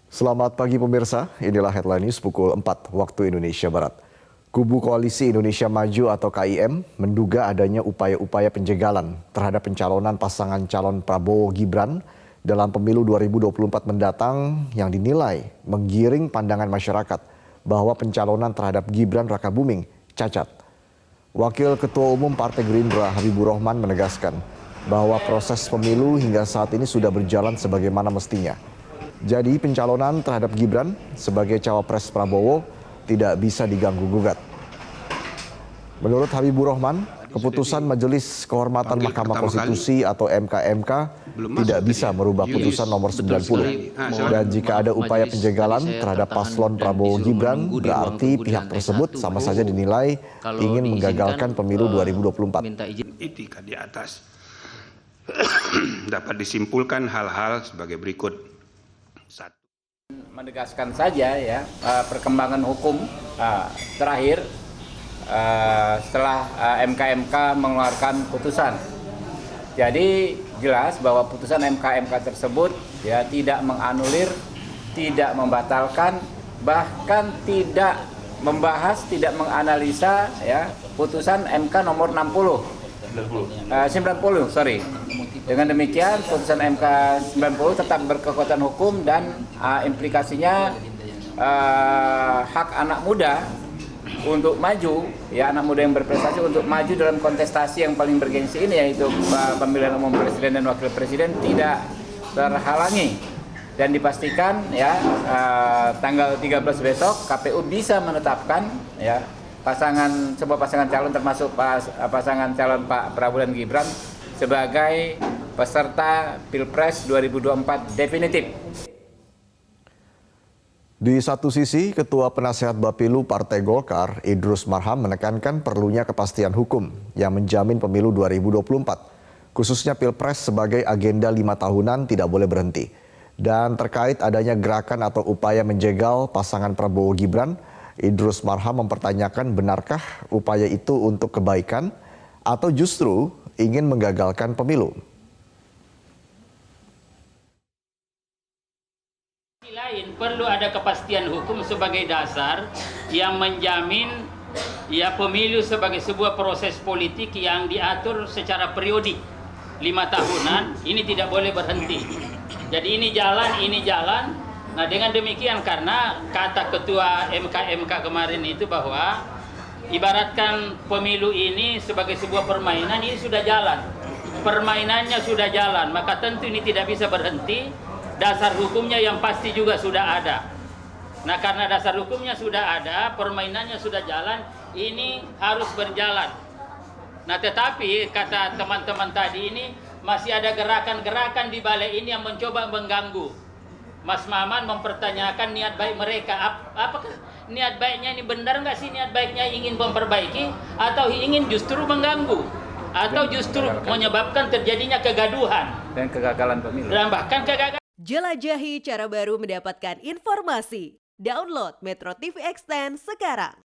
Selamat pagi pemirsa, inilah headline news pukul 4 waktu Indonesia Barat. Kubu Koalisi Indonesia Maju atau KIM menduga adanya upaya-upaya penjegalan terhadap pencalonan pasangan calon Prabowo Gibran dalam pemilu 2024 mendatang yang dinilai menggiring pandangan masyarakat bahwa pencalonan terhadap Gibran Rakabuming cacat. Wakil Ketua Umum Partai Gerindra Habibur Rahman menegaskan bahwa proses pemilu hingga saat ini sudah berjalan sebagaimana mestinya. Jadi pencalonan terhadap Gibran sebagai cawapres Prabowo tidak bisa diganggu-gugat. Menurut Habibur Rahman, keputusan Majelis Kehormatan Mahkamah Konstitusi atau MKMK tidak bisa merubah putusan nomor 90. Dan jika ada upaya penjegalan terhadap paslon Prabowo Gibran, berarti pihak tersebut sama saja dinilai ingin menggagalkan pemilu 2024. Etika di atas dapat disimpulkan hal-hal sebagai berikut. Satu. Menegaskan saja ya perkembangan hukum terakhir setelah MKMK mengeluarkan putusan. Jadi jelas bahwa putusan MKMK tersebut ya tidak menganulir, tidak membatalkan, bahkan tidak membahas, tidak menganalisa ya putusan MK nomor 90. 90, sorry. Dengan demikian putusan MK 90 tetap berkekuatan hukum dan implikasinya hak anak muda untuk maju, ya anak muda yang berprestasi untuk maju dalam kontestasi yang paling bergengsi ini yaitu pemilihan umum presiden dan wakil presiden tidak terhalangi. Dan dipastikan ya tanggal 13 besok KPU bisa menetapkan ya sebuah pasangan calon termasuk pasangan calon Pak Prabowo dan Gibran sebagai peserta Pilpres 2024 definitif. Di satu sisi, Ketua Penasehat Bapilu Partai Golkar, Idrus Marham menekankan perlunya kepastian hukum yang menjamin pemilu 2024, khususnya Pilpres sebagai agenda 5 tahunan tidak boleh berhenti. Dan terkait adanya gerakan atau upaya menjegal pasangan Prabowo Gibran, Idrus Marham mempertanyakan benarkah upaya itu untuk kebaikan atau justru ingin menggagalkan pemilu. Lain perlu ada kepastian hukum sebagai dasar yang menjamin ya pemilu sebagai sebuah proses politik yang diatur secara periodik 5 tahunan, ini tidak boleh berhenti. Jadi ini jalan. Nah dengan demikian karena kata ketua MKMK kemarin itu bahwa ibaratkan pemilu ini sebagai sebuah permainan, ini sudah jalan. Permainannya sudah jalan, maka tentu ini tidak bisa berhenti. Dasar hukumnya yang pasti juga sudah ada. Nah karena dasar hukumnya sudah ada, permainannya sudah jalan, ini harus berjalan. Nah tetapi kata teman-teman tadi ini masih ada gerakan-gerakan di balai ini yang mencoba mengganggu. Mas Maman mempertanyakan niat baik mereka. Apakah niat baiknya ini benar nggak sih? Niat baiknya ingin memperbaiki atau ingin justru mengganggu? Atau justru menyebabkan terjadinya kegaduhan? Dan kegagalan pemilu. Dan bahkan kegagalan. Jelajahi cara baru mendapatkan informasi. Download Metro TV Extend sekarang.